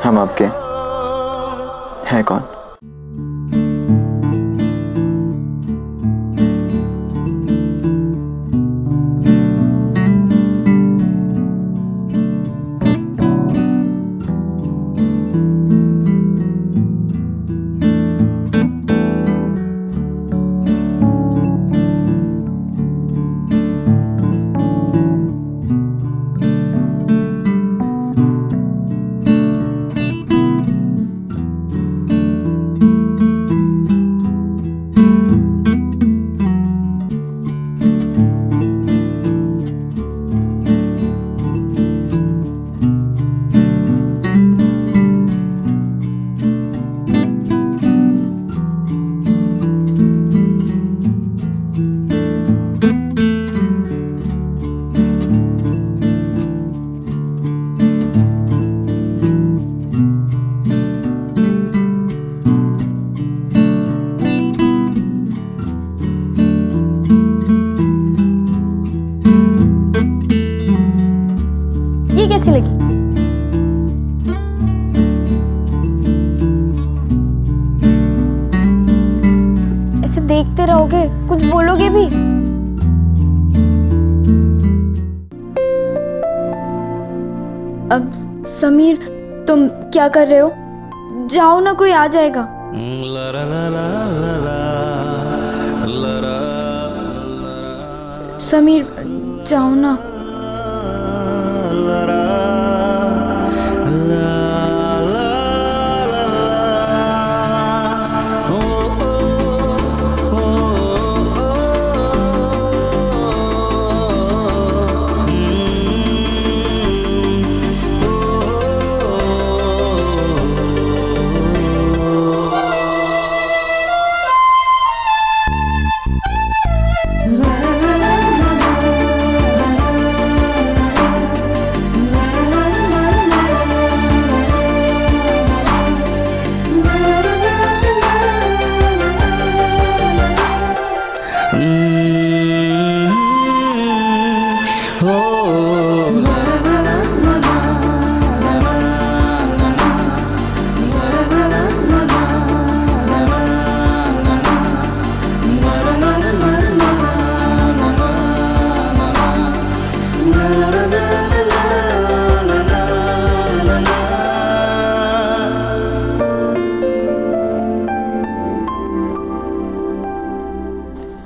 हम आपके हैं कौन? कैसी लगी? ऐसे देखते रहोगे, कुछ बोलोगे भी? अब समीर, तुम क्या कर रहे हो? जाओ ना, कोई आ जाएगा। समीर, जाओ ना।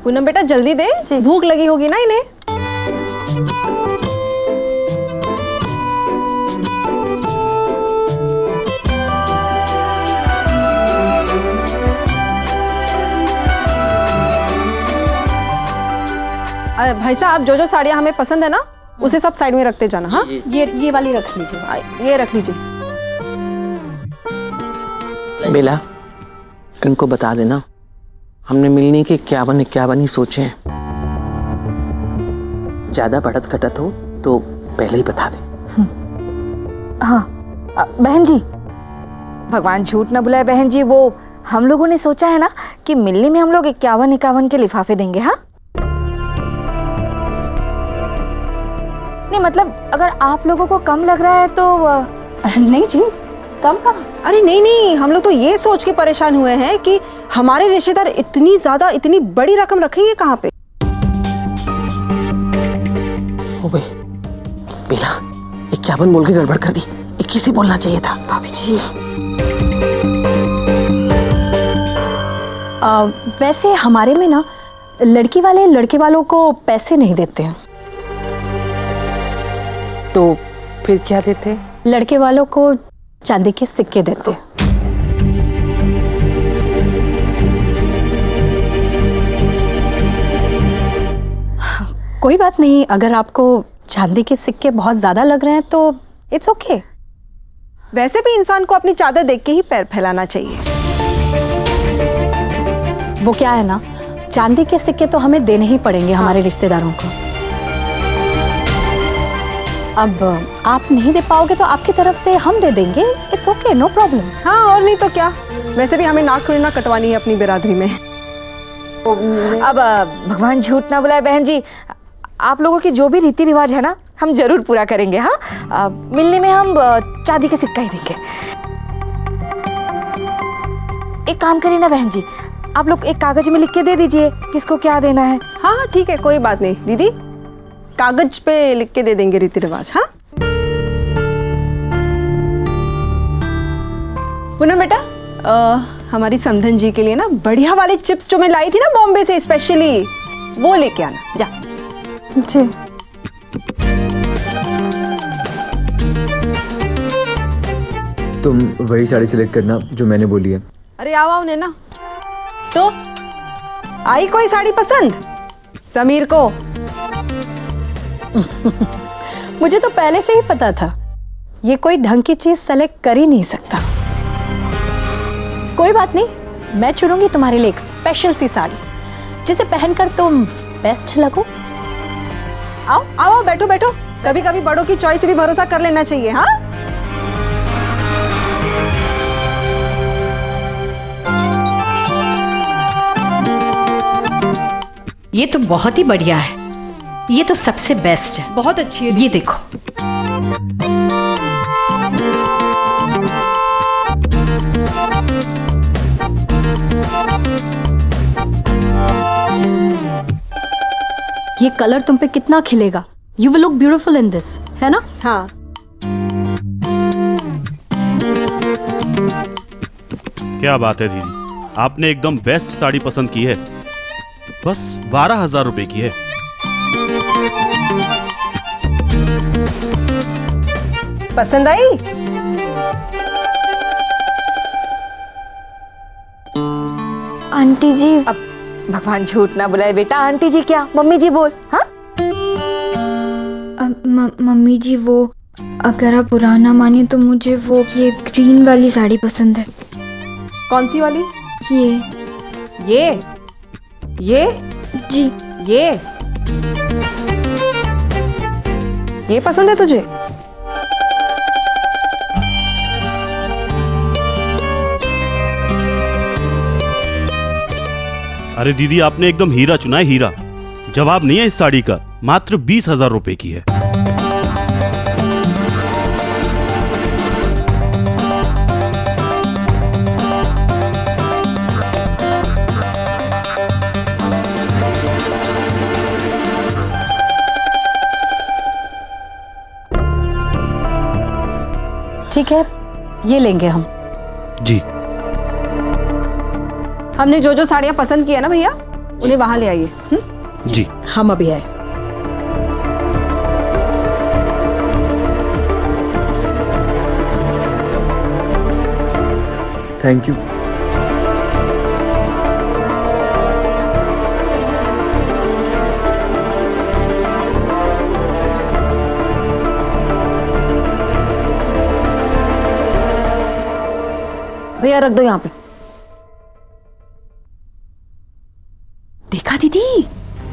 पूनम बेटा जल्दी दे, भूख लगी होगी ना इन्हें। भाई साहब, जो जो साड़ियाँ हमें पसंद है ना, उसे सब साइड में रखते जाना। हाँ, ये वाली रख लीजिए, ये रख लीजिए। बेला, इनको बता देना हमने मिलने के 51 ही सोचे हैं। ज्यादा बढ़त घटत हो तो पहले ही बता दे। हाँ बहन जी, भगवान झूठ ना बुलाए बहन जी, वो हम लोगों ने सोचा है ना कि मिलने में हम लोग 51 के लिफाफे देंगे। हाँ, नहीं मतलब अगर आप लोगों को कम लग रहा है तो नहीं जी, कम कहाँ? अरे नहीं नहीं, हम लोग तो ये सोच के परेशान हुए हैं कि हमारे रिश्तेदार इतनी ज्यादा, इतनी बड़ी रकम रखेंगे कहाँ पे। ओ भाई बेला, 51 बोल के गड़बड़ कर दी, 21 ही बोलना चाहिए था। भाभी जी, वैसे हमारे में ना लड़की वाले लड़के वालों को पैसे नहीं देते हैं। तो फिर क्या देते? लड़के वालों को चांदी के सिक्के देते। कोई बात नहीं, अगर आपको चांदी के सिक्के बहुत ज्यादा लग रहे हैं तो इट्स ओके। वैसे भी इंसान को अपनी चादर देख के ही पैर फैलाना चाहिए। वो क्या है ना, चांदी के सिक्के तो हमें देने ही पड़ेंगे हमारे रिश्तेदारों को। अब आप नहीं दे पाओगे तो आपकी तरफ से हम दे देंगे, इट्स ओके, नो प्रॉब्लम। हाँ, और नहीं तो क्या, वैसे भी हमें नाक थोड़ी ना कटवानी है अपनी बिरादरी में। अब भगवान झूठ ना बुलाए बहन जी, आप लोगों की जो भी रीति रिवाज है ना, हम जरूर पूरा करेंगे। हाँ, मिलने में हम चांदी के सिक्का ही देंगे। एक काम करिए ना बहन जी, आप लोग एक कागज में लिख के दे दीजिए किसको क्या देना है। हाँ हाँ ठीक है, कोई बात नहीं दीदी, कागज पे लिख के दे देंगे रीति रिवाज। हाँ पूनम बेटा, हमारी समधन जी के लिए ना बढ़िया वाली चिप्स जो मैं लाई थी ना बॉम्बे से स्पेशली, वो लेके आना जा। जी। तुम वही साड़ी सिलेक्ट करना जो मैंने बोली है। अरे आओ आओ नैना, तो आई कोई साड़ी पसंद समीर को? मुझे तो पहले से ही पता था ये कोई ढंग की चीज सेलेक्ट कर ही नहीं सकता। कोई बात नहीं, मैं चुनूंगी तुम्हारे लिए एक स्पेशल सी साड़ी जिसे पहनकर तुम बेस्ट लगो। आओ आओ बैठो बैठो, कभी कभी बड़ों की चॉइस भी भरोसा कर लेना चाहिए। हाँ ये तो बहुत ही बढ़िया है, ये तो सबसे बेस्ट है, बहुत अच्छी है। ये देखो। ये कलर तुम पे कितना खिलेगा। You will look beautiful in this, है ना? हाँ क्या बात है दीदी, आपने एकदम बेस्ट साड़ी पसंद की है। बस 12,000 रुपए की है। पसंद आई? आंटी जी, अब भगवान झूठ ना बुलाए बेटा, आंटी जी क्या, मम्मी जी बोल। हाँ मम्मी जी, वो अगर आप बुरा ना माने तो मुझे वो ये ग्रीन वाली साड़ी पसंद है। कौन सी वाली? ये ये जी। ये पसंद है तुझे? अरे दीदी, आपने एकदम हीरा चुना है, हीरा। जवाब नहीं है इस साड़ी का, मात्र 20,000 रुपए की है। ठीक है, ये लेंगे हम। जी। हमने जो जो साड़ियाँ पसंद की है ना भैया, उन्हें वहां ले आइए। जी। हम अभी आए। Thank you. भैया रख दो यहाँ पे। देखा दीदी,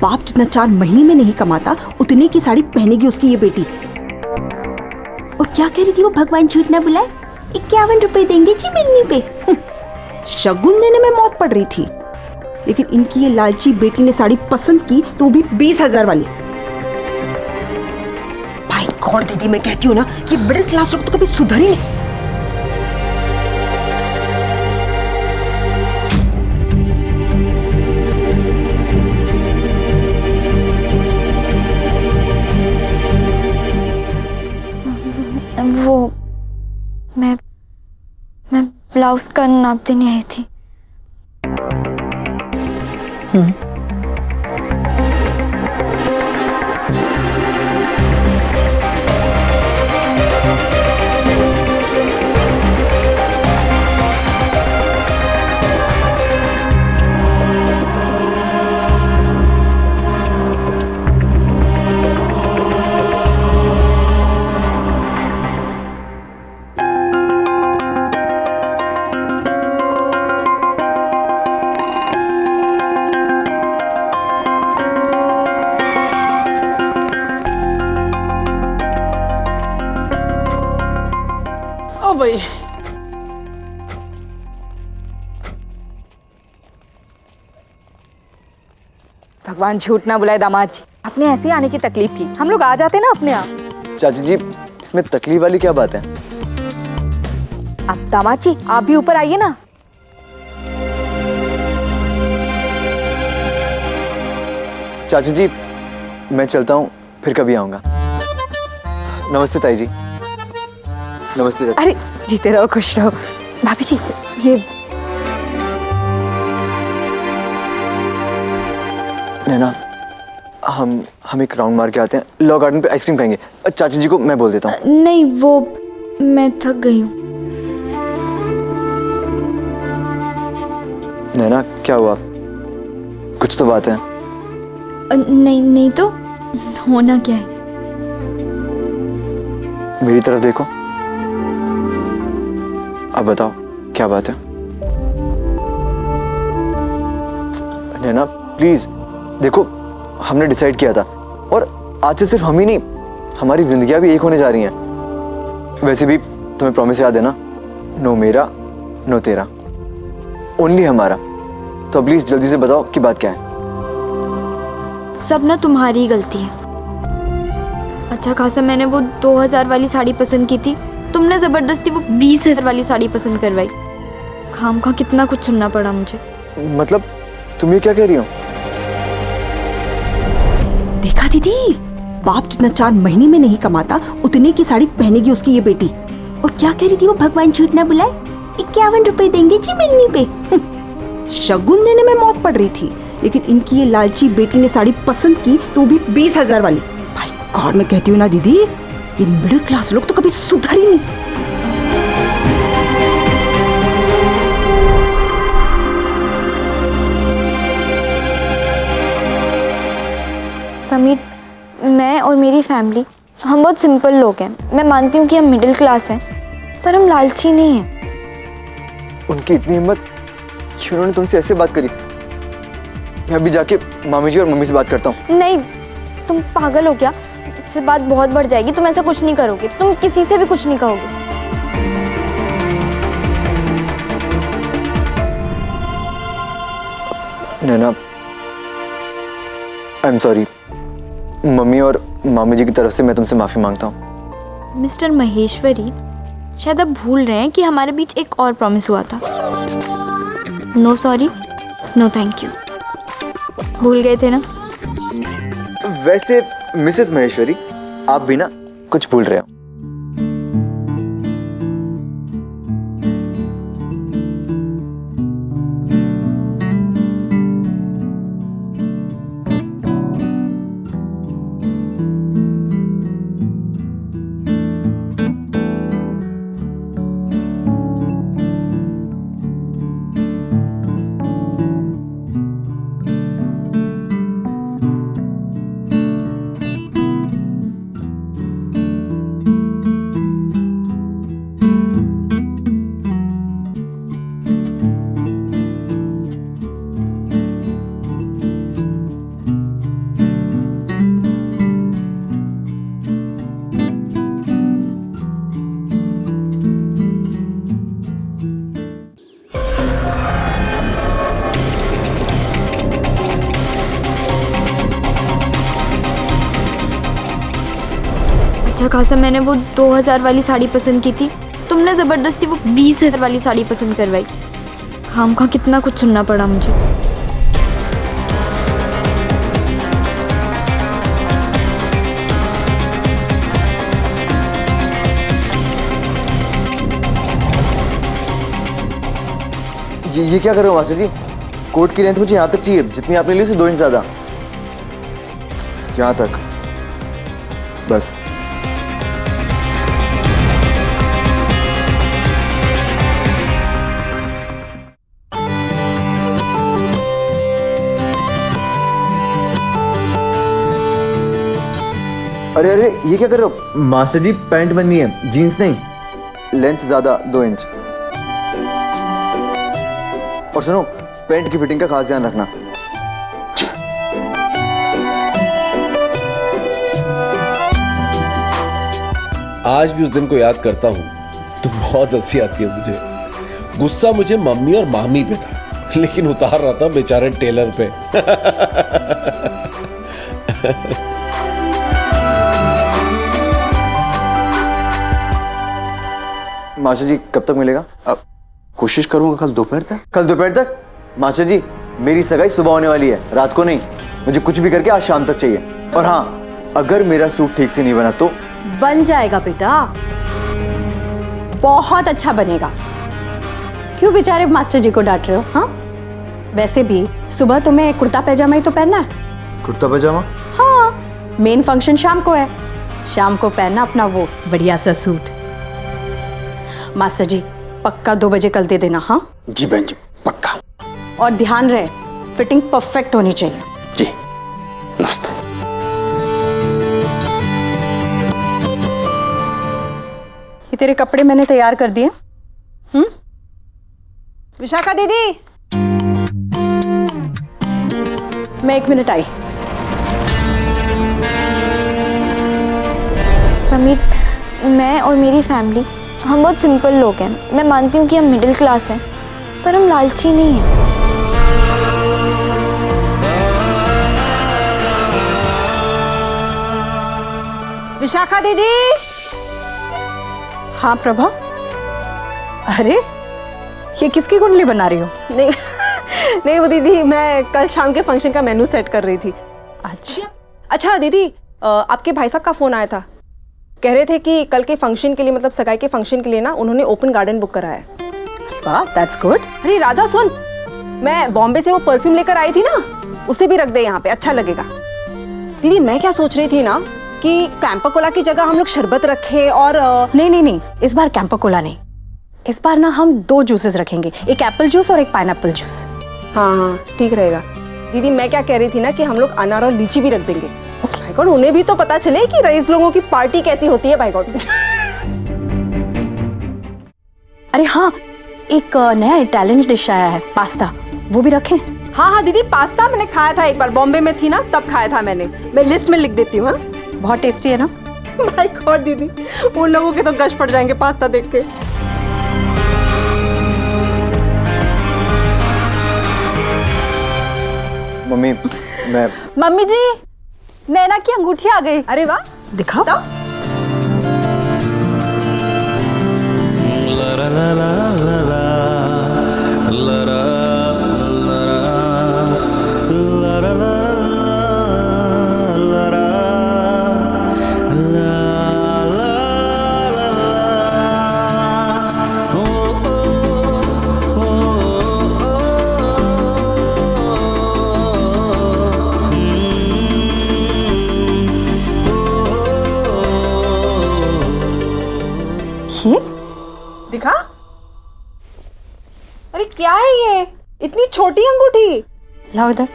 बाप जितना 4 महीने में नहीं कमाता उतने की साड़ी पहनेगी उसकी ये बेटी। और क्या कह रही थी वो, भगवान झूठ ना बुलाए, 51 रुपए देंगे जी मिलने पे। शगुन देने में मौत पड़ रही थी, लेकिन इनकी ये लालची बेटी ने साड़ी पसंद की तो वो भी 20,000 वाली। भाई गॉड दीदी, मैं कहती हूँ ना, ये मिडिल क्लास लोग तो कभी सुधर ही नहीं। वो मैं ब्लाउज का नाप देने आई थी। भाई भगवान झूठ ना बुलाए दामाद जी, आपने ऐसे आने की तकलीफ की, हम लोग आ जाते ना अपने आप। चाची जी, इसमें तकलीफ वाली क्या बात है? अब दामाद जी आप भी ऊपर आइए ना। चाची जी मैं चलता हूँ, फिर कभी आऊँगा। नमस्ते ताई जी। नमस्ते चाची। अरे जीते रहो, खुश रहो। भाभी जी ये नैना, हम एक राउंड मार के आते हैं, लॉ गार्डन पे आइसक्रीम खाएंगे। चाची जी को मैं बोल देता हूँ। नहीं, वो मैं थक गई हूँ। नैना क्या हुआ, कुछ तो बात है। नहीं नहीं तो होना क्या है? मेरी तरफ देखो, अब बताओ क्या बात है। नैना प्लीज देखो, हमने डिसाइड किया था और आज से सिर्फ हम ही नहीं, हमारी जिंदगियां भी एक होने जा रही हैं। वैसे भी तुम्हें प्रॉमिस याद है ना, नो मेरा नो तेरा, ओनली हमारा। तो प्लीज जल्दी से बताओ कि बात क्या है। सब ना तुम्हारी ही गलती है। अच्छा खासा मैंने वो 2000 वाली साड़ी पसंद की थी, तुमने जबरदस्ती वो 20,000 वाली साड़ी पसंद करवाई। खामखा कितना कुछ सुनना पड़ा मुझे। मतलब तुम ये क्या कह रही हो? देखा दीदी, बाप जितना चांद महीने में नहीं कमाता उतने की साड़ी पहनेगी उसकी ये बेटी। और क्या कह रही थी वो, भगवान झूठ ना बुलाए, 51 रुपए देंगे जी मिलनी पे। शगुन देने में मौत पड़ रही थी, लेकिन इनकी ये लालची बेटी ने साड़ी पसंद की, तो भी 20,000 वाली। भाई गॉड, मैं कहती हूँ ना दीदी, ये मिडिल क्लास लोग तो कभी सुधर ही नहीं सकते। समीर, मैं और मेरी फैमिली हम बहुत सिंपल लोग हैं। मैं मानती हूँ कि हम मिडिल क्लास हैं, पर हम लालची नहीं हैं। उनकी इतनी हिम्मत कि उन्होंने तुमसे ऐसे बात करी। मैं अभी जाके मामी जी और मम्मी से बात करता हूँ। नहीं, तुम पागल हो क्या? इससे बात बहुत बढ़ जाएगी। तुम ऐसा कुछ नहीं करोगे, तुम किसी से भी कुछ नहीं कहोगे। नैना आई एम सॉरी, मम्मी और मामी जी की तरफ से मैं तुमसे माफी मांगता हूँ। मिस्टर महेश्वरी, शायद आप भूल रहे हैं कि हमारे बीच एक और प्रॉमिस हुआ था। No sorry, no thank you. भूल गए थे ना? वैसे मिसेस महेश्वरी, आप भी ना कुछ भूल रहे हो। अच्छा खासा मैंने वो 2000 वाली साड़ी पसंद की थी, तुमने जबरदस्ती वो 20,000 वाली साड़ी पसंद करवाई। खामखा कितना कुछ सुनना पड़ा मुझे। ये क्या कर रहे हो मास्टर जी? कोट की लेंथ मुझे यहाँ तक चाहिए, जितनी आपने ली उससे 2 इंच ज्यादा। यहाँ तक बस। अरे अरे ये क्या कर रहे हो? मास्टर जी पैंट बननी है, जीन्स नहीं। लेंथ ज्यादा 2 इंच। और सुनो, पैंट की फिटिंग का खास ध्यान रखना। आज भी उस दिन को याद करता हूँ तो बहुत हंसी आती है मुझे। गुस्सा मुझे मम्मी और मामी पे था, लेकिन उतार रहा था बेचारे टेलर पे। मास्टर जी कब तक मिलेगा? कोशिश करूंगा कल दोपहर तक। कल दोपहर तक? मास्टर जी मेरी सगाई सुबह होने वाली है, रात को नहीं। मुझे कुछ भी करके आज शाम तक चाहिए। और हाँ, अगर मेरा सूट ठीक से नहीं बना तो बन जाएगा बेटा, बहुत अच्छा बनेगा। क्यों बेचारे मास्टर जी को डांट रहे हो? हाँ, वैसे भी सुबह तुम्हें कुर्ता पैजामा ही तो पहनना है। कुर्ता पजामा? हाँ, मेन फंक्शन शाम को है, शाम को पहनना अपना वो बढ़िया सा सूट। मास्टर जी पक्का 2 बजे कल दे देना। हाँ जी बहन जी, पक्का। और ध्यान रहे फिटिंग परफेक्ट होनी चाहिए। जी, नमस्ते। ये तेरे कपड़े मैंने तैयार कर दिए। विशाखा दीदी, मैं 1 मिनट आई। समीर, मैं और मेरी फैमिली हम बहुत सिंपल लोग हैं। मैं मानती हूँ कि हम मिडिल क्लास हैं, पर हम लालची नहीं हैं। विशाखा दीदी। हाँ प्रभा। अरे ये किसकी कुंडली बना रही हो? नहीं नहीं वो दीदी, मैं कल शाम के फंक्शन का मेनू सेट कर रही थी। अच्छा दीदी, आपके भाई साहब का फोन आया था। कह रहे थे कि कल के फंक्शन के लिए, मतलब सगाई के फंक्शन के लिए ना, उन्होंने ओपन गार्डन बुक कराया है। वाह, दैट्स गुड। अरे राधा सुन, मैं बॉम्बे से वो परफ्यूम लेकर आई थी ना, उसे भी रख दे यहाँ पे, अच्छा लगेगा। दीदी मैं क्या सोच रही थी ना कि कैंपा कोला की जगह हम लोग शरबत रखें। और नहीं, इस बार कैंपा कोला नहीं, इस बार ना हम 2 जूसेस रखेंगे, एक एप्पल जूस और एक पाइनएप्पल जूस। हाँ ठीक रहेगा। दीदी मैं क्या कह रही थी ना कि हम लोग अनार और लीची भी रख देंगे। भाई गॉड, उन्हें भी तो पता चले कि रईस लोगों की पार्टी कैसी होती है। भाई गॉड। अरे हाँ, एक नया इटालियन डिश आया है, पास्ता, वो भी रखें? हाँ दीदी, पास्ता मैंने खाया था एक बार, बॉम्बे में थी ना तब खाया था मैंने। मैं लिस्ट में लिख देती हूँ। हाँ बहुत टेस्टी है ना? भाई गॉड दीदी, उन लोगों के तो गश पड़ जाएंगे पास्ता देख के। मम्मी, मैं मम्मी जी, नैना की अंगूठी आ गई। अरे वाह, दिखाओ। ये दिखा। अरे क्या है ये, इतनी छोटी अंगूठी? लाओ इधर।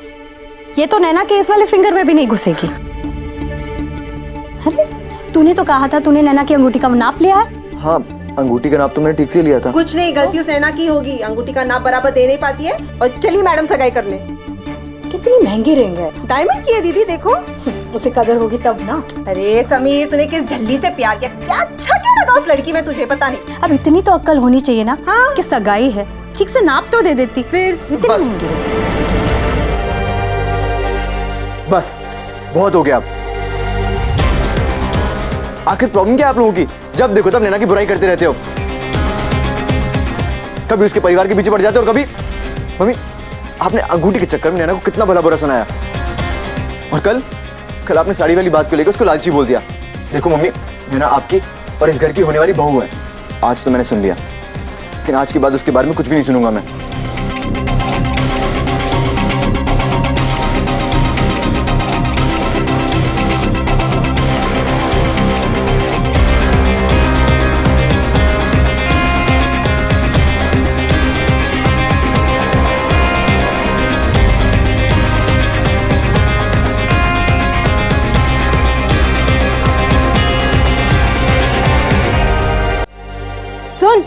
ये तो नैना के इस वाले फिंगर में भी नहीं घुसेगी। अरे तूने तो कहा था तूने नैना की अंगूठी का नाप लिया है। हाँ, अंगूठी का नाप तो मैंने ठीक से लिया था। कुछ नहीं, गलती उस नैना की होगी, अंगूठी का नाप बराबर दे नहीं पाती है। और चलिए मैडम सगाई करने। कितनी महंगी रिंग है। डायमंड की है दीदी, देखो। उसे कदर होगी तब ना। अरे समीर, तूने किस झल्ली से प्यार किया, क्या अच्छा क्या लगा उस लड़की में तुझे, पता नहीं। अब इतनी तो अक्ल होनी चाहिए ना। हाँ। कि सगाई है, ठीक से नाप तो दे देती। फिर इतनी बस। महंगी रिंग। बस बहुत हो गया। अब आखिर प्रॉब्लम क्या है आप लोगों की? जब देखो तब नैना की बुराई करते रहते हो। कभी उसके परिवार के पीछे पड़ जाते हो और कभी मम्मी, आपने अंगूठी के चक्कर में नैना को कितना भला बुरा सुनाया। और कल आपने साड़ी वाली बात को लेकर उसको लालची बोल दिया। देखो मम्मी, नैना आपकी और इस घर की होने वाली बहू है। आज तो मैंने सुन लिया, लेकिन आज के बाद उसके बारे में कुछ भी नहीं सुनूंगा मैं। सुन,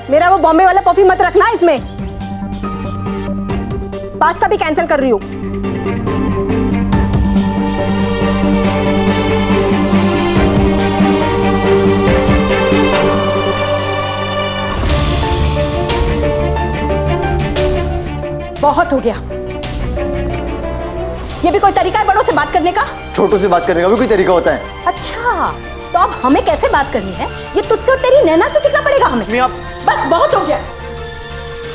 मेरा वो बॉम्बे वाला परफ्यूम मत रखना इसमें। पास्ता भी कैंसिल कर रही हूँ। बहुत हो गया। ये भी कोई तरीका है बड़ों से बात करने का? छोटों से बात करने का भी कोई तरीका होता है? अच्छा, तो अब हमें कैसे बात करनी है ये तुझसे और तेरी नैना से सीखना पड़ेगा हमें। बस बहुत हो गया।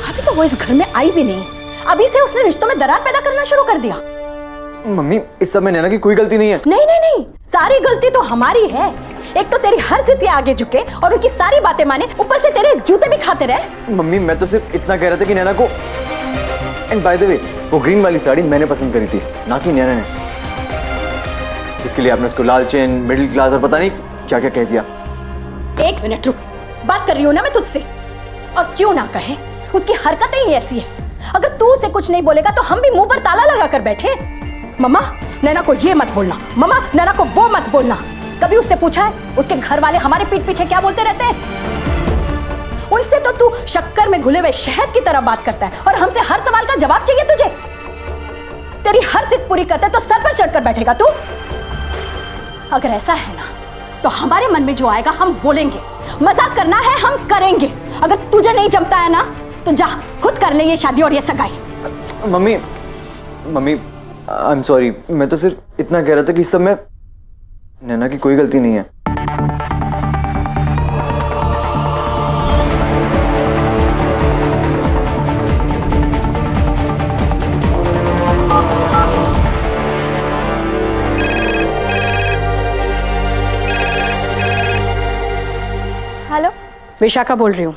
अभी तो वो इस घर में आई भी नहीं, अभी से उसने रिश्तों में दरार पैदा करना शुरू कर दिया। मम्मी इस सब में नैना की कोई गलती नहीं है। नहीं नहीं नहीं, सारी गलती तो हमारी है। एक तो तेरी हर जिद के आगे झुके और उनकी सारी बातें माने, ऊपर से तेरे जूते भी खाते रहे। मम्मी मैं तो सिर्फ इतना कह रहा था कि नैना को, एंड बाय द वे वो ग्रीन वाली साड़ी मैंने पसंद करी थी, ना कि नैना ने। इसके लिए आपने उसको लाल चेन, मिडिल क्लास और पता नहीं क्या क्या कह दिया। एक मिनट रुक, बात कर रही हूँ ना मैं तुझसे। और क्यों ना कहे, उसकी हरकतें ही ऐसी है। अगर तू उसे कुछ नहीं बोलेगा तो हम भी मुंह पर ताला लगा कर बैठे। मम्मा नैना को ये मत बोलना, मम्मा नैना को वो मत बोलना। कभी उससे पूछा है उसके घर वाले हमारे पीठ पीछे क्या बोलते रहते हैं? उनसे तो तू शक्कर में घुले हुए शहद की तरह बात करता है और हमसे हर सवाल का जवाब चाहिए तुझे। तेरी हर जिद पूरी करते तो सर पर चढ़कर बैठेगा तू। अगर ऐसा है ना तो हमारे मन में जो आएगा हम बोलेंगे। मजाक करना है हम करेंगे। अगर तुझे नहीं जमता है ना तो जा खुद कर ले ये शादी और ये सगाई। Mummy mummy I am sorry, मैं तो सिर्फ इतना कह रहा था कि इस सब में नैना की कोई गलती नहीं है। हेलो, विशाखा बोल रही हूँ,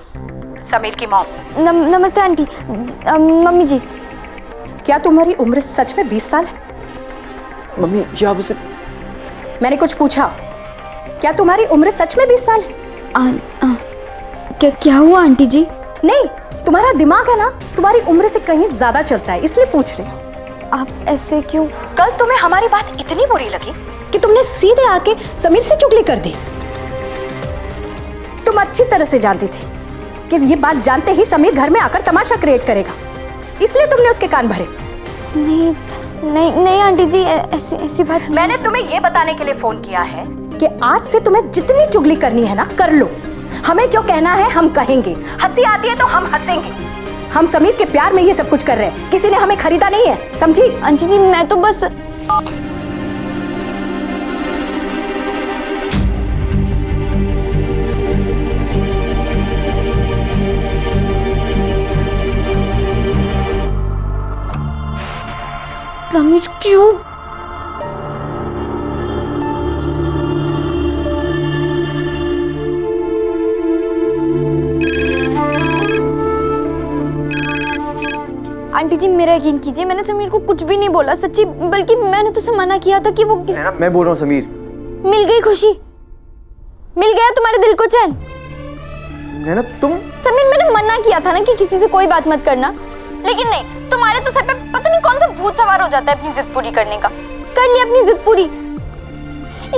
समीर की मॉम। नमस्ते आंटी। मम्मी जी, क्या तुम्हारी उम्र सच में 20 साल है? मम्मी क्या आप उसे, मैंने कुछ पूछा, क्या तुम्हारी उम्र सच में 20 साल है? क्या हुआ आंटी जी? नहीं, तुम्हारा दिमाग है ना तुम्हारी उम्र से कहीं ज्यादा चलता है, इसलिए पूछ रही हूँ। आप ऐसे क्यों? कल तुम्हें हमारी बात इतनी बुरी लगी कि तुमने सीधे आके समीर से चुगली कर दी। तुम अच्छी तरह से जानती थी कि ये बात जानते ही समीर घर में आकर तमाशा क्रिएट करेगा, इसलिए तुमने उसके कान भरे। नहीं नहीं नहीं आंटी जी, ऐसी बात। मैंने तुम्हें ये बताने के लिए फोन किया है कि आज से तुम्हें जितनी चुगली करनी है ना कर लो। हमें जो कहना है हम कहेंगे, हंसी आती है तो हम हंसेंगे। हम समीर के प्यार में ये सब कुछ कर रहे हैं, किसी ने हमें खरीदा नहीं है, समझी? आंटी जी मैं तो बस समीर क्यों? आंटी जी मेरा यकीन कीजिए, मैंने समीर को कुछ भी नहीं बोला, सच्ची। बल्कि मैंने तुझसे मना किया था कि वो मैं बोल रहा हूँ समीर। मिल गई खुशी, मिल गया तुम्हारे दिल को चैन। नैना तुम, समीर मैंने मना किया था ना कि किसी से कोई बात मत करना, लेकिन नहीं, तुम्हारे तो सर पे पता नहीं कौन सा भूत सवार हो जाता है अपनी जिद पूरी करने का। कर ली अपनी जिद पूरी।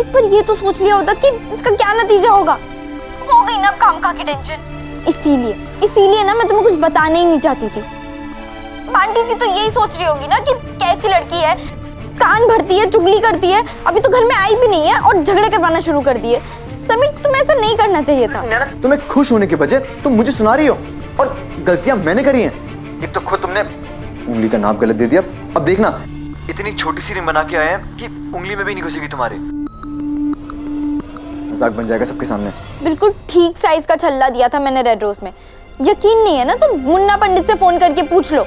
एक बार ये तो सोच लिया होता कि इसका क्या नतीजा होगा। हो गई ना अब काम का की टेंशन। इसीलिए ना मैं तुम्हें कुछ बताने ही नहीं चाहती थी। आंटी जी तो यही सोच रही होगी ना कि कैसी लड़की है, कान भरती है, चुगली करती है, अभी तो घर में आई भी नहीं है और झगड़े करवाना शुरू कर दिए। समीर तुम्हें ऐसा नहीं करना चाहिए था। नैना तुम्हें खुश होने के बजाय तुम मुझे सुना रही हो, और गलतियां मैंने करी हैं। एक तो खुद तुमने उंगली का नाप गलत दे दिया, अब देखना इतनी छोटी सी रिंग बना के आए हैं कि उंगली में भी नहीं घुसेगी तुम्हारे। मजाक बन जाएगा सबके सामने। बिल्कुल ठीक साइज का छल्ला दिया था मैंने रेड रोज में। यकीन नहीं है ना तो मुन्ना पंडित से फोन करके पूछ लो।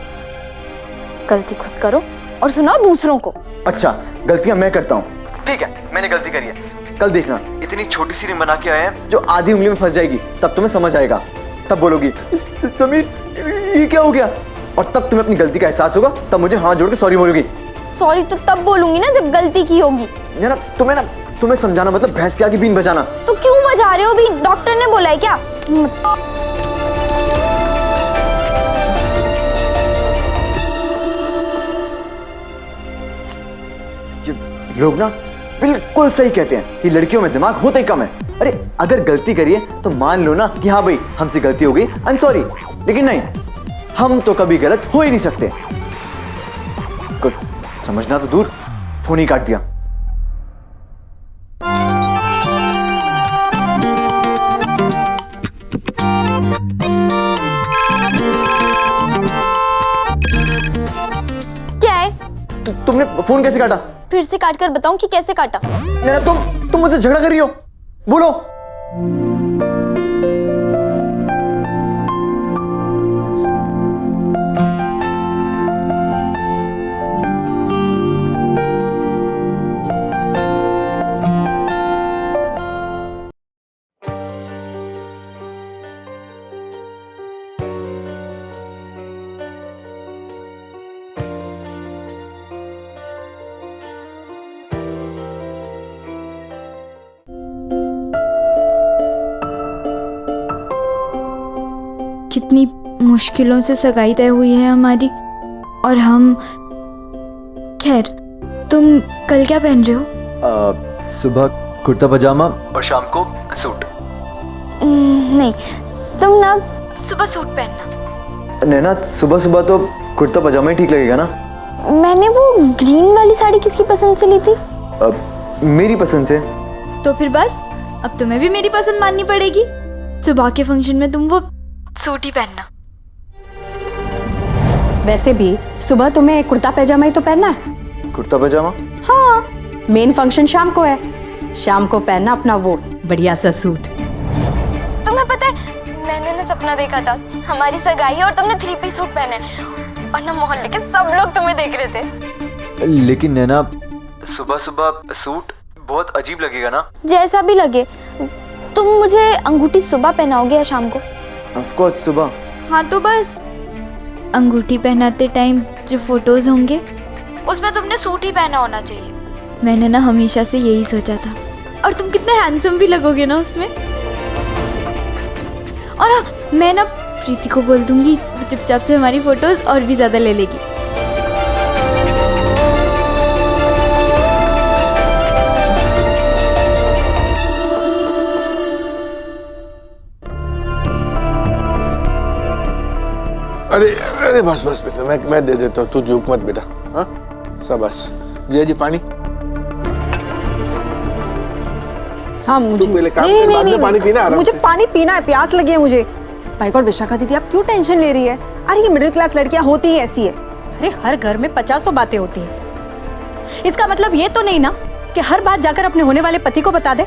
गलती खुद करो और सुनाओ दूसरों को। अच्छा गलतियां मैं करता हूँ, ठीक है मैंने गलती करी है। कल देखना इतनी छोटी सी रिंग बना के आए हैं जो आधी उंगली में फंस जाएगी, तब तुम्हें समझ आएगा। तब बोलोगी समीर ये क्या हो गया, और तब तुम्हें अपनी गलती का एहसास होगा, तब मुझे हाथ जोड़ के सॉरी बोलोगी। सॉरी तो तब बोलूंगी ना जब गलती की होगी। ना तुम्हें समझाना मतलब भैंस के आगे बीन बजाना। तो क्यों बजा रहे हो? भी डॉक्टर ने बोला है क्या? ये लोग ना बिल्कुल सही कहते हैं कि लड़कियों में दिमाग होता ही कम है। अरे अगर गलती करिए तो मान लो ना कि हाँ भाई हमसे गलती हो गई, आई एम सॉरी। लेकिन नहीं, हम तो कभी गलत हो ही नहीं सकते। कुछ समझना तो दूर, फोन ही काट दिया। क्या है? तुमने फोन कैसे काटा? फिर से काट कर बताऊं कि कैसे काटा? नैना तुम मुझसे झगड़ा कर रही हो, बोलो। कितनी मुश्किलों से सगाई तय हुई है हमारी, और हम। खैर, तुम कल क्या पहन रहे हो? सुबह कुर्ता पजामा और शाम को सूट। नहीं, तुम ना सुबह सूट पहनना। नैना, सुबह सुबह तो कुर्ता पजामा ही ठीक लगेगा ना? मैंने वो ग्रीन वाली साड़ी किसकी पसंद से ली थी? मेरी पसंद से। तो फिर बस, अब तुम्हें भी मेरी पसंद माननी पड़ेगी। सुबह के फंक्शन में तुम वो सूट ही पहनना। वैसे भी सुबह तुम्हें कुर्ता पैजामा ही तो पहनना है। कुर्ता पजामा? हाँ, मेन फंक्शन शाम को है, शाम को पहनना अपना वो बढ़िया सा सूट। तुम्हें पता है, मैंने ना सपना देखा था, हमारी सगाई है और तुमने 3 पीस सूट पहने, और ना मोहल्ले के सब लोग तुम्हें देख रहे थे। लेकिन नैना, सुबह सुबह सूट बहुत अजीब लगेगा ना? जैसा भी लगे, तुम मुझे अंगूठी सुबह पहनाओगे या शाम को? ऑफ कोर्स सुबह। हाँ तो बस, अंगूठी पहनाते टाइम जो फोटोज होंगे उसमें तुमने सूट ही पहना होना चाहिए। मैंने ना हमेशा से यही सोचा था, और तुम कितने हैंडसम भी लगोगे ना उसमें। और हाँ, मैं ना प्रीति को बोल दूंगी, वो चुपचाप से हमारी फोटोज और भी ज्यादा ले लेगी। अरे अरे बस बस बेटा, मैं दे देता हूँ, तू झूक मत बेटा। हाँ शाबाश। जय जी पानी। हाँ मुझे तू पहले काम कर, बाद में पानी पीना आराम मुझे से। पानी पीना है, प्यास लगी है मुझे। भाई गॉड विशाखा दीदी, आप क्यों टेंशन ले रही है? अरे ये मिडिल क्लास लड़कियां होती ही ऐसी है। अरे हर घर में 50 बातें होती हैं। इसका मतलब ये तो नहीं ना कि हर बात जाकर अपने होने वाले पति को बता दे।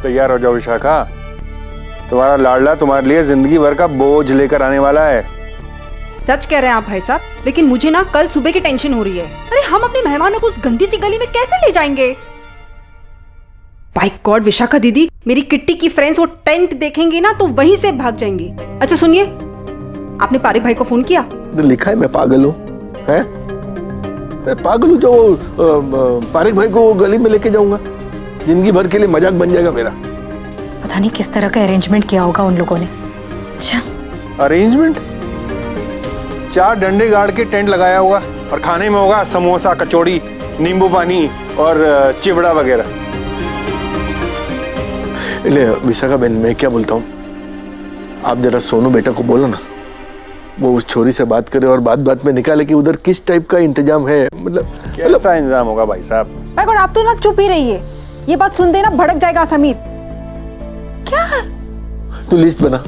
तैयार हो जाओ विशाखा, तुम्हारा लाडला तुम्हारे लिए जिंदगी भर का बोझ लेकर आने वाला है। सच कह रहे हैं आप भाई साहब, लेकिन मुझे ना कल सुबह की टेंशन हो रही है। अरे हम अपने मेहमानों को उस गंदी सी गली में कैसे ले जाएंगे? बाय गॉड विशाखा दीदी, मेरी किट्टी की फ्रेंड्स वो टेंट देखेंगी ना तो वहीं से भाग जाएंगी। अच्छा सुनिए, आपने पारिक भाई को फोन किया? तो लिखा है मैं पागल हूँ, हैं? मैं पागल हूँ जो पारिक भाई को गली में लेके जाऊंगा, जिंदगी भर के लिए मजाक बन जाएगा मेरा। पता नहीं किस तरह का अरेंजमेंट किया होगा उन लोगों ने। अच्छा अरेंजमेंट? 4 डंडे गाड़ के टेंट लगाया होगा, और खाने में होगा समोसा, कचौड़ी, नींबू पानी और चिवड़ा वगैरह। ले विशाखा बहन, मैं क्या बोलता हूँ, आप जरा सोनू बेटा को बोलो ना, वो उस छोरी से बात करे और बात बात में निकाले कि उधर किस टाइप का इंतजाम है। मतलब कैसा इंतजाम होगा भाई साहब? भाई गॉड, आप तो ना चुप ही रहिए, ये बात सुन देना भड़क जाएगा समीर। क्या? तू लिस्ट बना,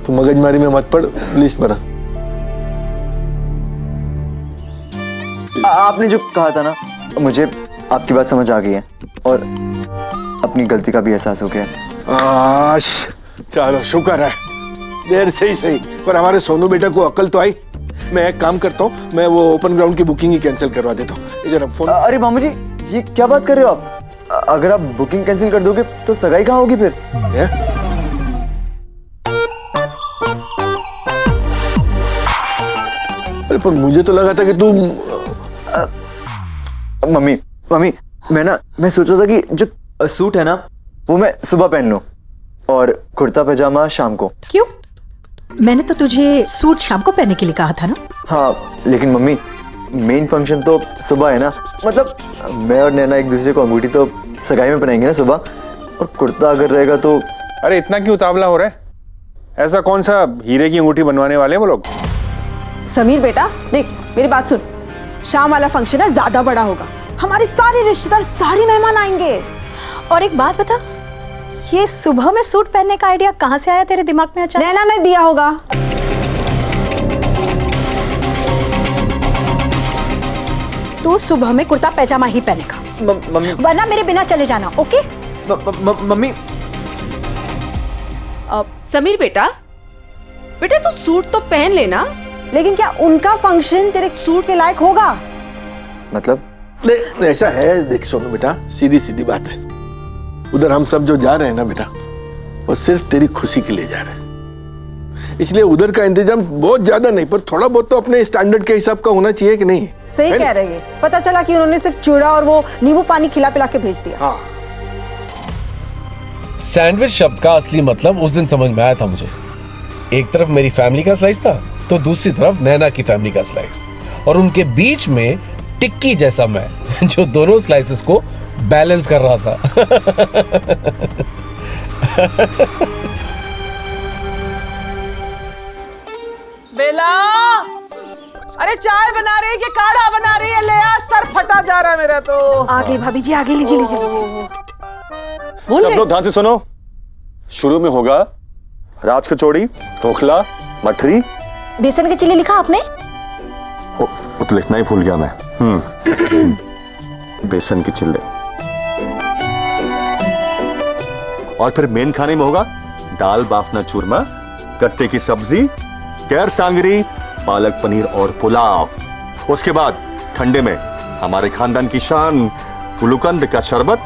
तू मगजमारी में मत पड़, लिस्ट बना। आपने जो कहा था ना, मुझे आपकी बात समझ आ गई है, और अपनी गलती का भी एहसास हो गया। आश, चलो शुक्र है, देर से ही सही, पर हमारे सोनू बेटा को अकल तो आई। मैं एक काम करता हूँ, मैं वो ओपन ग्राउंड की बुकिंग ही कैंसिल करवा देता हूँ। जरा फोन। अरे मामू जी, ये क्या बात कर रहे हो आप? अगर आप बुकिंग कैंसिल कर दोगे तो सगाई कहाँ होगी फिर? अरे पर मुझे तो लगा था कि तू मम्मी मैं सोच रहा था कि जो सूट है ना, वो मैं सुबह पहन लूं और कुर्ता पैजामा शाम को। क्यों? मैंने तो तुझे सूट शाम को पहनने के लिए कहा था ना। हाँ, लेकिन मम्मी मेन फंक्शन तो सुबह है ना। मतलब मैं और नैना एक दूसरे को अंगूठी तो सगाई में पहनाएंगे ना सुबह, और कुर्ता अगर रहेगा तो। अरे इतना क्यों उतावला हो रहा है? ऐसा कौन सा हीरे की अंगूठी बनवाने वाले हैं वो लोग? समीर बेटा देख, मेरी बात सुन, शाम वाला फंक्शन है, ज्यादा बड़ा होगा, हमारे सारे रिश्तेदार, सारे मेहमान आएंगे। और एक बात बता, ये सुबह में सूट पहनने का आइडिया कहाँ से आया तेरे दिमाग में? अचानक नैना ने दिया होगा। तू सुबह में कुर्ता पैजामा ही पहनेगा, मम्मी वरना मेरे बिना चले जाना, ओके? मम्मी समीर बेटा तू सूट तो पहन लेना, लेकिन क्या उनका फंक्शन तेरे सूट के लायक होगा? मतलब नहीं, ऐसा है, देख सोनू बेटा, सीधी सीधी बात है, उधर हम सब जो जा रहे हैं ना बेटा, वो सिर्फ तेरी खुशी के लिए जा रहे हैं, इसलिए उधर का इंतजाम बहुत ज्यादा नहीं, पर थोड़ा बहुत तो अपने स्टैंडर्ड के हिसाब का होना चाहिए कि नहीं? सही कह रहे हैं। पता चला कि उन्होंने सिर्फ चूड़ा और वो नींबू पानी खिला पिला के भेज दिया। हाँ। सैंडविच शब्द का असली मतलब उस दिन समझ में आया था मुझे, एक तरफ मेरी फैमिली का स्लाइस था तो दूसरी तरफ नैना की फैमिली का स्लाइस, और उनके बीच में टिक्की जैसा मैं जो दोनों स्लाइसेस को बैलेंस कर रहा था। बेला, अरे चाय बना रही है कि काढ़ा बना रही है? ले आ, सर फटा जा रहा है मेरा तो। आ गई भाभी जी, आ गई, लीजिए लीजिए लीजिए। सब लोग ध्यान से सुनो। शुरू में होगा राज कचौड़ी, ढोकला, मठरी। बेसन के चिल्ले लिखा आपने? वो तो लिखना ही भूल गया मैं। बेसन के चिल्ले। और फिर मेन खाने में होगा दाल बाफना चूरमा, गट्टे की सब्जी, कैर सांगरी, पालक पनीर और पुलाव। उसके बाद ठंडे में हमारे खानदान की शान गुलकंद का शरबत,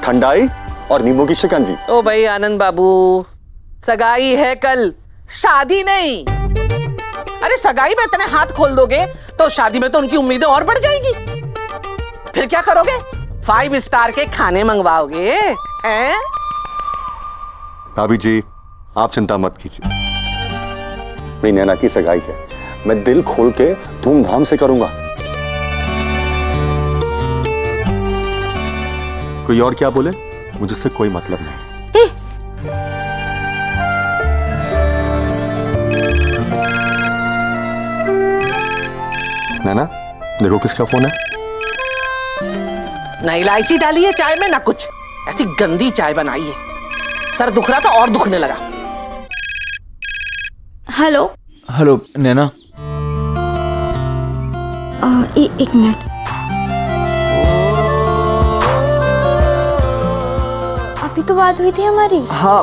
ठंडाई और नींबू की शिकंजी। ओ भाई आनंद बाबू, सगाई है कल, शादी नहीं। अरे सगाई में इतने हाथ खोल दोगे तो शादी में तो उनकी उम्मीदें और बढ़ जाएंगी। फिर क्या करोगे? 5 स्टार के खाने मंगवाओगे हैं? भाभी जी आप चिंता मत कीजिए, मेरी नैना की सगाई है, मैं दिल खोल के धूमधाम से करूंगा। कोई और क्या बोले, मुझे इससे कोई मतलब नहीं। नैना देखो किसका फोन है। ना इलायची डाली है चाय में ना कुछ, ऐसी गंदी चाय बनाई है। सर दुख रहा था और दुखने लगा। हेलो हेलो नैना। एक मिनट। अभी तो बात हुई थी हमारी। हाँ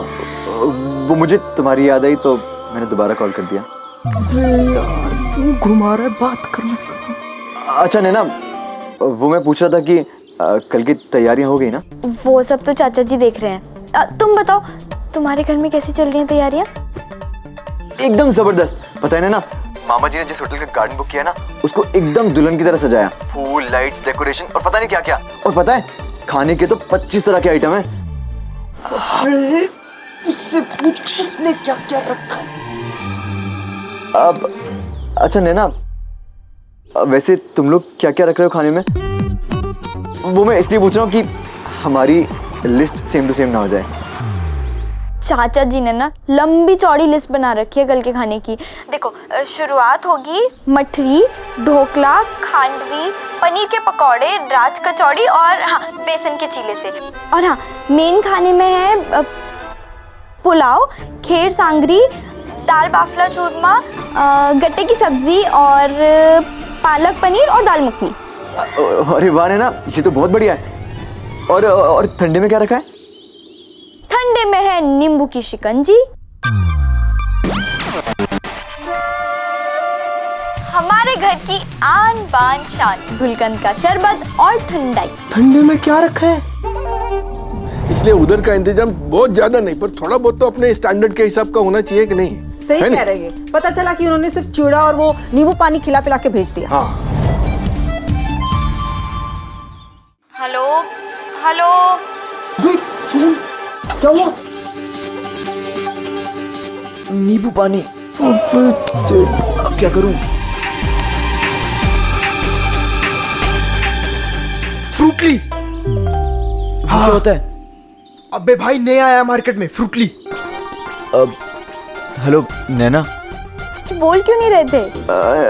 वो मुझे तुम्हारी याद आई तो मैंने दोबारा कॉल कर दिया। तू घुमा रहा है, बात करना सीख। अच्छा नैना, वो मैं पूछ रहा था कि कल की तैयारियां हो गई ना? वो सब तो चाचा जी देख रहे हैं। तुम बताओ, तुम्हारे घर में कैसी चल रही हैं तैयारियां? एकदम जबरदस्त। पता है ना, मामा जी ने जिस होटल का गार्डन बुक किया ना, उसको एकदम दुल्हन की तरह सजाया। फूल, लाइट्स, डेकोरेशन और पता नहीं क्या क्या। और पता है खाने के तो 25 तरह के आइटम हैं। उससे पूछ उसने क्या क्या रखा। अब अच्छा नैना, वैसे तुम लोग क्या क्या रख रहे हो खाने में? वो मैं इसलिए पूछ रहा हूँ कि हमारी लिस्ट सेम टू सेम ना हो जाए। चाचा जी ने ना लंबी चौड़ी लिस्ट बना रखी है कल के खाने की। देखो, शुरुआत होगी मठरी, ढोकला, खांडवी, पनीर के पकौड़े, राज कचौड़ी और हाँ बेसन के चीले से। और हाँ, मेन खाने में है पुलाव, खीर सांगरी, दाल बाफला चूरमा, गट्टे की सब्जी और पालक पनीर और दाल मखनी। अरे वाह ना, ये तो बहुत बढ़िया है। और ठंडे में क्या रखा है? ठंडे में है नींबू की शिकंजी, हमारे घर की आन बान शान गुलकंद का शरबत और ठंडाई। ठंडे में क्या रखा है? इसलिए उधर का इंतजाम बहुत ज्यादा नहीं, पर थोड़ा बहुत तो अपने स्टैंडर्ड के हिसाब का होना चाहिए कि नहीं? सही कह रहे हैं। पता चला कि उन्होंने सिर्फ चूड़ा और वो नींबू पानी खिला पिला के भेज दिया। हाँ। हेलो हेलो, सुन क्या हुआ? नींबू पानी। अब क्या करूं? फ्रूटली। हाँ क्या होता है? अबे भाई नया आया मार्केट में, फ्रूटली। अब हेलो नैना। बोल क्यों नहीं रहे थे?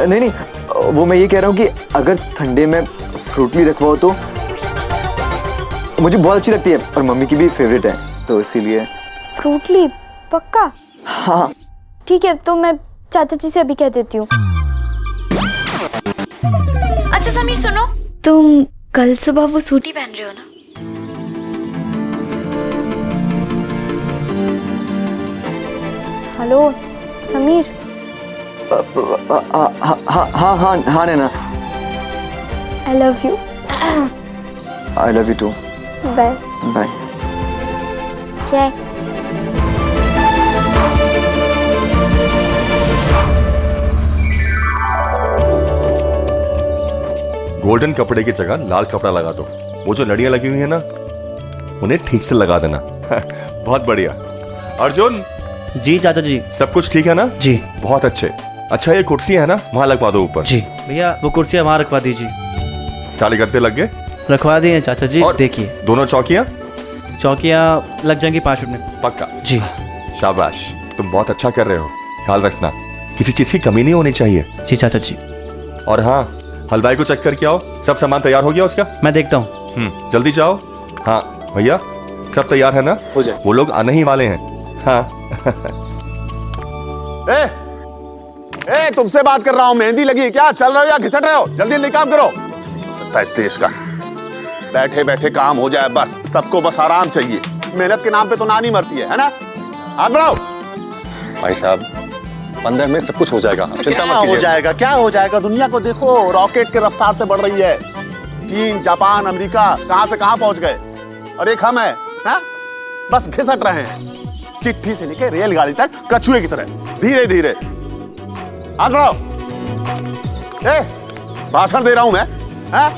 नहीं नहीं, वो मैं ये कह रहा हूँ कि अगर ठंडे में फ्रूटली रखवाओ तो मुझे बहुत अच्छी लगती है और मम्मी की भी फेवरेट है, तो इसीलिए। फ्रूटली पक्का? हाँ ठीक है, तो मैं चाचा जी से अभी कह देती हूँ। अच्छा समीर सुनो, तुम कल सुबह वो सूट ही पहन रहे हो ना? हेलो समीर। हाँ Naina. I love you. I love you too. Bye bye. क्या है? गोल्डन कपड़े की जगह लाल कपड़ा लगा दो। वो जो लड़ियां लगी हुई है ना, उन्हें ठीक से लगा देना। बहुत बढ़िया। अर्जुन जी चाचा जी। सब कुछ ठीक है ना? जी। बहुत अच्छे। अच्छा ये कुर्सी है ना, वहाँ लगवा दो ऊपर। जी भैया, वो कुर्सियाँ वहाँ रखवा दीजिए। सारे गद्दे लग गए? रखवा दिए चाचा जी। और देखिए दोनों चौकियाँ? चौकियाँ लग जाएंगी 5 मिनट में। पक्का? जी। शाबाश, तुम बहुत अच्छा कर रहे हो। ख्याल रखना, किसी चीज़ की कमी नहीं होनी चाहिए। जी चाचा जी। और हाँ, हलवाई को चेक करके आओ, सब सामान तैयार हो गया उसका? मैं देखता हूँ। जल्दी जाओ। हाँ भैया, सब तैयार है ना? हो जाए। वो लोग आने ही वाले हैं। हाँ। ए, तुमसे बात कर रहा हूँ। मेहंदी लगी क्या? चल रहे हो या घिसट रहे हो? जल्दी जल्दी काम करो। हो सकता है इस देश का बैठे बैठे काम हो जाए, बस सबको बस आराम चाहिए। मेहनत के नाम पे तो ना नहीं मरती है ना? हाथ बढ़ाओ। भाई साहब, 15 मिनट सब कुछ हो जाएगा, चिंता मत कीजिए। हो जाएगा? क्या हो जाएगा? दुनिया को देखो, रॉकेट के रफ्तार से बढ़ रही है। चीन, जापान, अमेरिका कहां से कहां पहुंच गए, और एक हम है हा? बस घिसट रहे हैं, चिट्ठी से लेकर रेलगाड़ी तक कछुए की तरह, धीरे धीरे। हाथ बढ़ाओ। भाषण दे रहा हूं मैं। हा?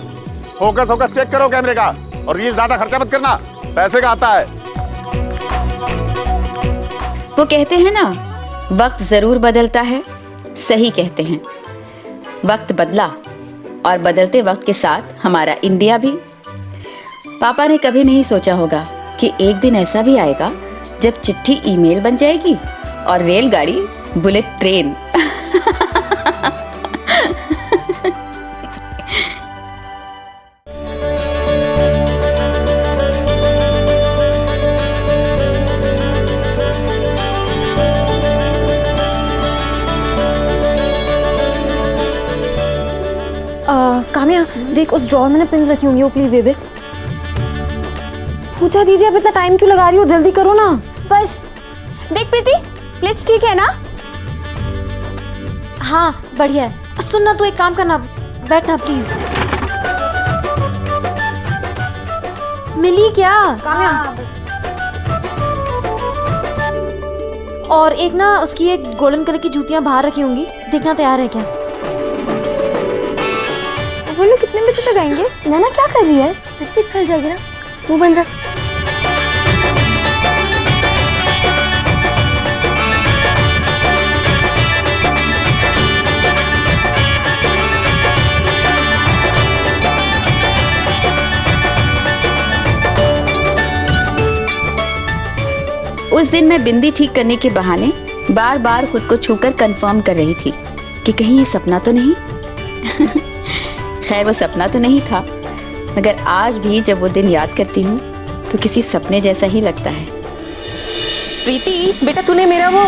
फोकस होकर चेक करो कैमरे का, और रील ज्यादा खर्चा मत करना, पैसे का आता है। वो कहते हैं ना, वक्त जरूर बदलता है, सही कहते हैं। वक्त बदला, और बदलते वक्त के साथ हमारा इंडिया भी। पापा ने कभी नहीं सोचा होगा कि एक दिन ऐसा भी आएगा जब चिट्ठी ईमेल बन जाएगी और रेलगाड़ी बुलेट ट्रेन। काम्या देख, उस ड्रॉअर में ना पिन रखी होंगी, वो प्लीज दे दे। पूछा दीदी, अब इतना टाइम क्यों लगा रही हो? जल्दी करो ना। बस देख प्रीति, प्लेट्स ठीक है ना? हाँ बढ़िया है। सुन ना, तू एक काम करना, बैठना प्लीज। मिली क्या काम्या? और एक ना उसकी एक गोल्डन कलर की जूतियां बाहर रखी होंगी, देखना तैयार है क्या? वो लोग कितने बजे तक आएंगे? नैना क्या कर रही है? इतनी खल जाएगी ना, मुंह बंद रख। उस दिन मैं बिंदी ठीक करने के बहाने बार बार खुद को छूकर कंफर्म कर रही थी कि कहीं ये सपना तो नहीं। खैर वो सपना तो नहीं था, मगर आज भी जब वो दिन याद करती हूँ तो किसी सपने जैसा ही लगता है। प्रीति बेटा, तूने मेरा वो